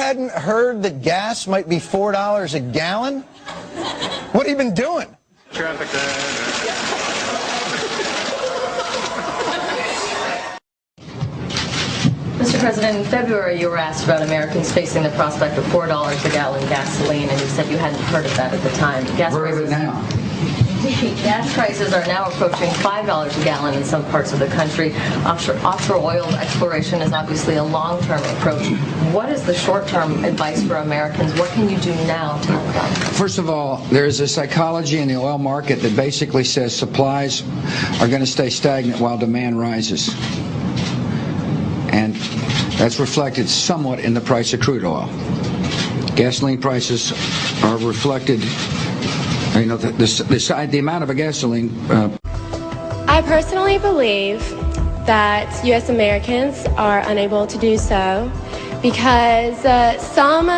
hadn't heard that gas might be $4 a gallon? What have you been doing? Traffic. Mr. President, in February you were asked about Americans facing the prospect of $4 a gallon gasoline, and you said you hadn't heard of that at the time. Gas prices now. Gas prices are now approaching $5 a gallon in some parts of the country. Offshore oil exploration is obviously a long-term approach. What is the short-term advice for Americans? What can you do now to help them? First of all, there is a psychology in the oil market that basically says supplies are going to stay stagnant while demand rises. And that's reflected somewhat in the price of crude oil. Gasoline prices are reflected, you know, the amount of a gasoline. I personally believe that U.S. Americans are unable to do so because some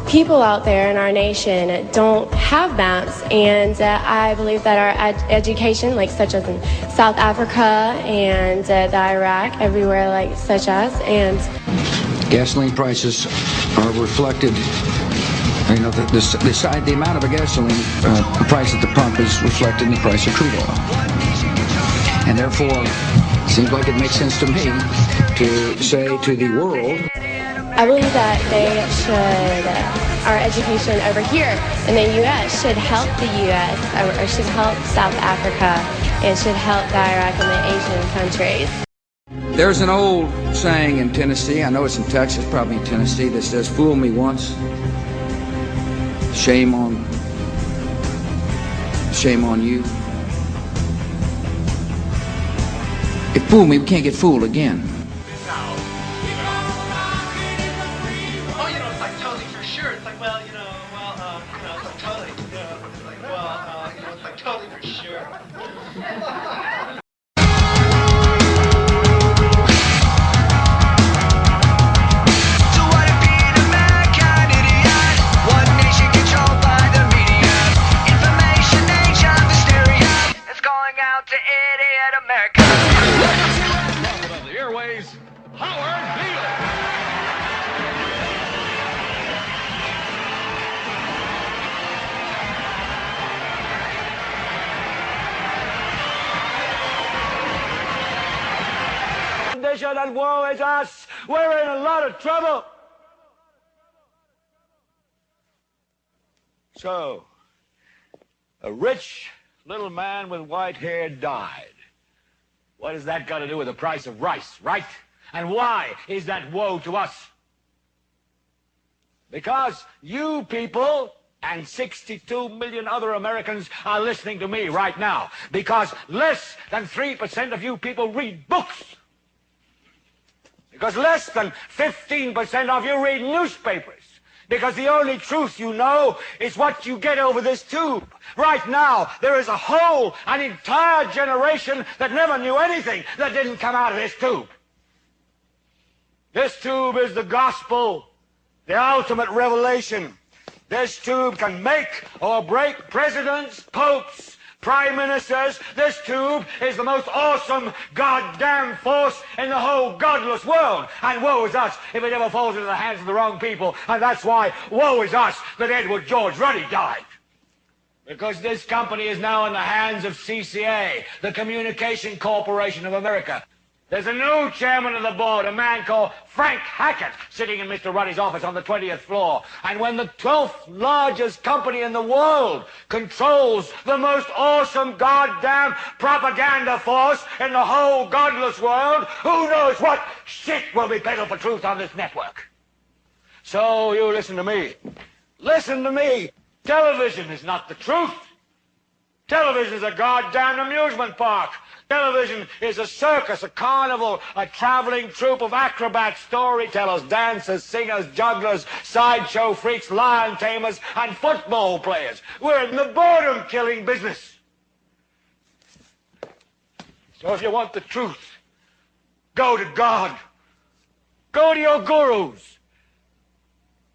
people out there in our nation don't have maps, and I believe that our education, like such as in South Africa and the Iraq, everywhere like such as, and gasoline prices are reflected, you know, the amount of a gasoline price at the pump is reflected in the price of crude oil. And therefore, it seems like it makes sense to me to say to the world, I believe that they should, our education over here in the U.S. should help the U.S. or should help South Africa. It should help the Iraq and the Asian countries. There's an old saying in Tennessee, I know it's in Texas, probably in Tennessee, that says, fool me once, shame on you. If fool me, we can't get fooled again. And woe is us. We're in a lot of trouble. So, a rich little man with white hair died. What has that got to do with the price of rice, right? And why is that woe to us? Because you people and 62 million other Americans are listening to me right now. Because less than 3% of you people read books. Because less than 15% of you read newspapers. Because the only truth you know is what you get over this tube. Right now, there is an entire generation that never knew anything that didn't come out of this tube. This tube is the gospel, the ultimate revelation. This tube can make or break presidents, popes, prime ministers. This tube is the most awesome goddamn force in the whole godless world. And woe is us if it ever falls into the hands of the wrong people. And that's why woe is us that Edward George Ruddy died. Because this company is now in the hands of CCA, the Communication Corporation of America. There's a new chairman of the board, a man called Frank Hackett, sitting in Mr. Ruddy's office on the 20th floor. And when the 12th largest company in the world controls the most awesome goddamn propaganda force in the whole godless world, who knows what shit will be peddled for truth on this network? So you listen to me. Listen to me. Television is not the truth. Television is a goddamn amusement park. Television is a circus, a carnival, a traveling troupe of acrobats, storytellers, dancers, singers, jugglers, sideshow freaks, lion tamers, and football players. We're in the boredom-killing business. So if you want the truth, go to God. Go to your gurus.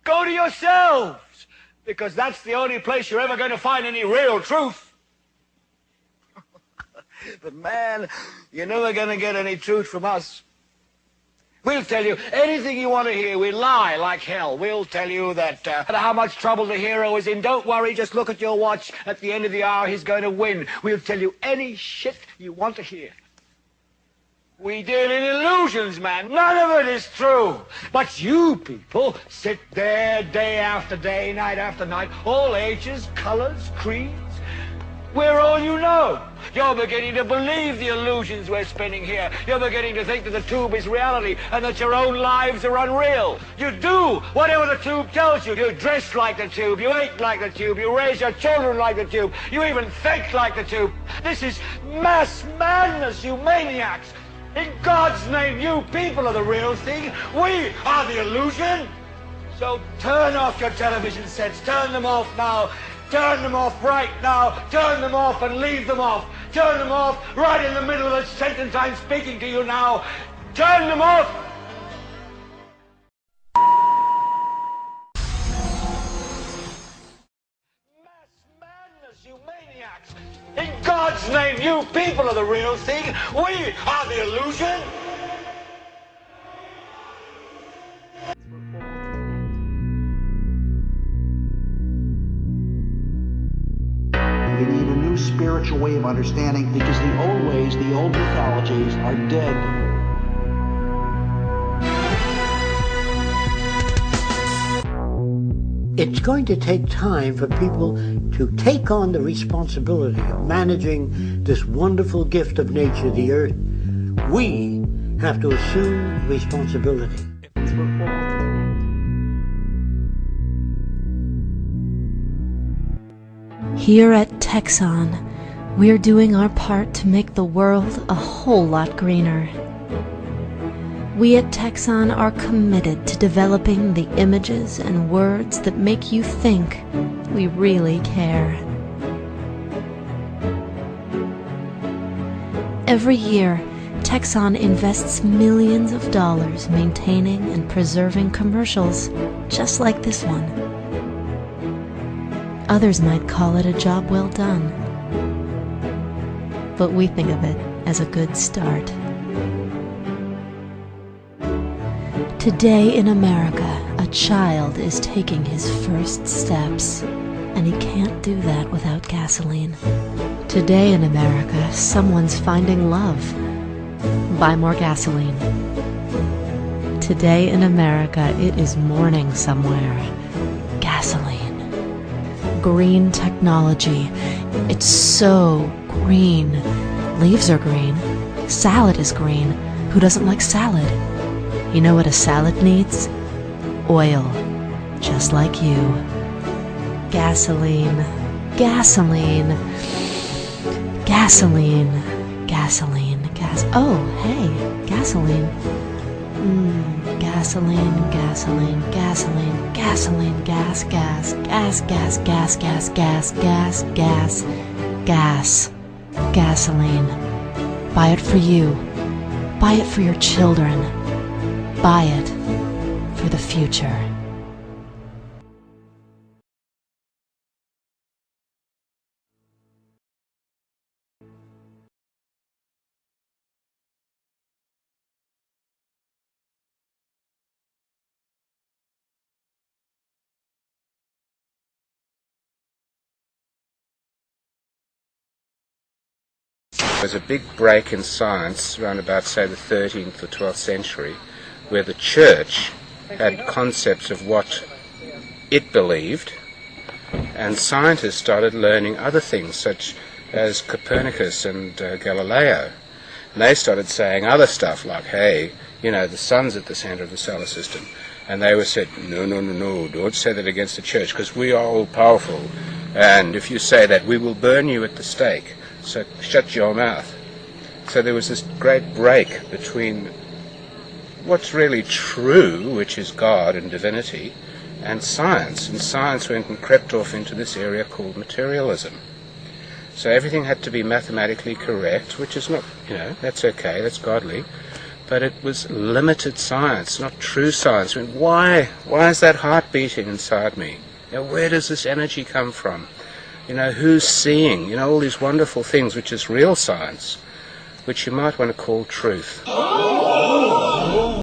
Go to yourselves. Because that's the only place you're ever going to find any real truth. But man, you're never going to get any truth from us. We'll tell you anything you want to hear. We lie like hell. We'll tell you that how much trouble the hero is in. Don't worry, just look at your watch. At the end of the hour, he's going to win. We'll tell you any shit you want to hear. We deal in illusions, man. None of it is true. But you people sit there day after day, night after night, all ages, colors, creeds. We're all you know. You're beginning to believe the illusions we're spinning here. You're beginning to think that the tube is reality and that your own lives are unreal. You do whatever the tube tells you. You dress like the tube. You eat like the tube. You raise your children like the tube. You even think like the tube. This is mass madness, you maniacs. In God's name, you people are the real thing. We are the illusion. So turn off your television sets. Turn them off now. Turn them off right now. Turn them off and leave them off. Turn them off right in the middle of the sentence I'm speaking to you now. Turn them off. Mass madness, you maniacs. In God's name, you people are the real thing. We are the illusion. You need a new spiritual way of understanding because the old ways, the old mythologies are dead. It's going to take time for people to take on the responsibility of managing this wonderful gift of nature, the earth. We have to assume responsibility. Here at Texon, we're doing our part to make the world a whole lot greener. We at Texon are committed to developing the images and words that make you think we really care. Every year, Texon invests millions of dollars maintaining and preserving commercials just like this one. Others might call it a job well done, but we think of it as a good start. Today in America, a child is taking his first steps, and he can't do that without gasoline. Today in America, someone's finding love. Buy more gasoline. Today in America, it is morning somewhere. Gasoline. Green technology. It's so green. Leaves are green. Salad is green. Who doesn't like salad? You know what a salad needs? Oil. Just like you. Gasoline. Gasoline. Gasoline. Gasoline. Oh, hey. Gasoline. Gasoline, gasoline, gasoline, gasoline, gas, gas, gas, gas, gas, gas, gas, gas, gas, gas, gasoline. Buy it for you. Buy it for your children. Buy it for the future. There was a big break in science around about, say, the 13th or 12th century, where the church had concepts of what it believed, and scientists started learning other things, such as Copernicus and Galileo. And they started saying other stuff like, hey, you know, the sun's at the center of the solar system. And they were said, no, don't say that against the church, because we are all powerful. And if you say that, we will burn you at the stake. So shut your mouth. So there was this great break between what's really true, which is God and divinity, and science. And science went and crept off into this area called materialism. So everything had to be mathematically correct, which is not, you know, that's okay, that's godly. But it was limited science, not true science. I mean, why is that heart beating inside me? You know, where does this energy come from? You know, who's seeing? You know, all these wonderful things, which is real science, which you might want to call truth.